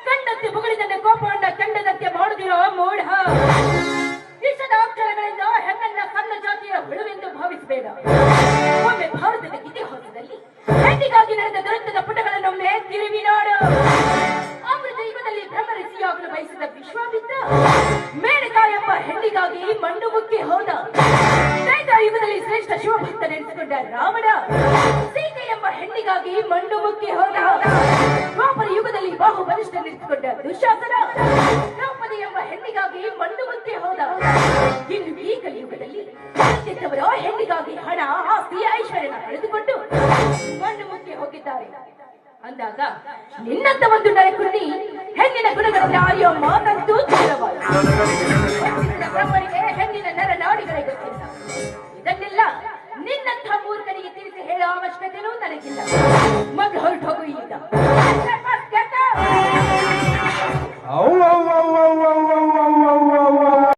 ಕಂಡಂತೆ ಮುಗಳಿದಂತೆ ಕೋಪವನ್ನ ಕಂಡದಂತೆ ಮಾಡುದಿರೋ ಮೂಢ. ವಿಷದ ಅಕ್ಷರಗಳಿಂದ ಹೆಣ್ಣನ್ನ ಸಣ್ಣ ಜಾತಿಯ ಹುಳುವೆಂದು ಭಾವಿಸಬೇಡ. ಒಮ್ಮೆ ಭಾರತದ ಇತಿಹಾಸದಲ್ಲಿ ಹೆಣ್ಣಿಗಾಗಿ ನಡೆದ ದುರಂತದ ಪುಟಗಳನ್ನೊಮ್ಮೆ ತಿರುವಿ ನೋಡು. ಅಮೃತ ಯುಗದಲ್ಲಿ ಬ್ರಹ್ಮಋಷಿಯಾಗಲು ಬಯಸಿದ ವಿಶ್ವಾಮಿತ್ರ ಮೇನಕಾ ಎಂಬ ಹೆಣ್ಣಿಗಾಗಿ ಮಣ್ಣು ಮುಕ್ಕಿ ಹೋದ. ಯುಗದಲ್ಲಿ ಶ್ರೇಷ್ಠ ಶಿವಭಕ್ತ ನೆನೆಸಿಕೊಂಡ ರಾವಣ ಸೀತೆ ಎಂಬ ಹೆಣ್ಣಿಗಾಗಿ ಮಣ್ಣು ಮುಕ್ಕಿ ಹೋದ. ದ್ವಾಪರ ಯುಗದಲ್ಲಿ ಬಾಹು ಬಲಿಷ್ಠ ನೆನೆಸಿಕೊಂಡ ದುಶ್ಯಾಸನ ದ್ರೌಪದಿ ಎಂಬ ಹೆಣ್ಣಿಗಾಗಿ ಮಣ್ಣು ಮುಕ್ಕಿ ಹೋದ. ಇನ್ನು ಈ ಕಲಿಯುಗದಲ್ಲಿ ಪ್ರತ್ಯೇಕವರ ಹೆಣ್ಣಿಗಾಗಿ ಹಣ ಆಸ್ತಿ ಐಶ್ವರ್ಯನ ಕಳೆದುಕೊಂಡು ಮಣ್ಣು ಮುಕ್ಕಿ ಹೋಗಿದ್ದಾರೆ. ಅಂದಾಗ ನಿನ್ನಂತ ಒಂದು ನರಕುಂಡಿ ಹೆಣ್ಣಿನ ಗುಣಗಳನ್ನು ಆರಿಯೋ ಮಾತಂತೂ ದೂರವಾಯಿತು. ಬ್ರಹ್ಮನಿಗೆ ಹೆಣ್ಣಿನ ನರನಾಡಿಗಳೇ ಗೊತ್ತಿಲ್ಲ. ಇದನ್ನೆಲ್ಲ ನಿನ್ನಂಥ ಮೂರ್ಖನಿಗೆ ತಿಳಿಸಿ ಹೇಳೋ ಅವಶ್ಯಕತೆಯೂ ನನಗಿಲ್ಲ. ಮಗ ಹೊರಟು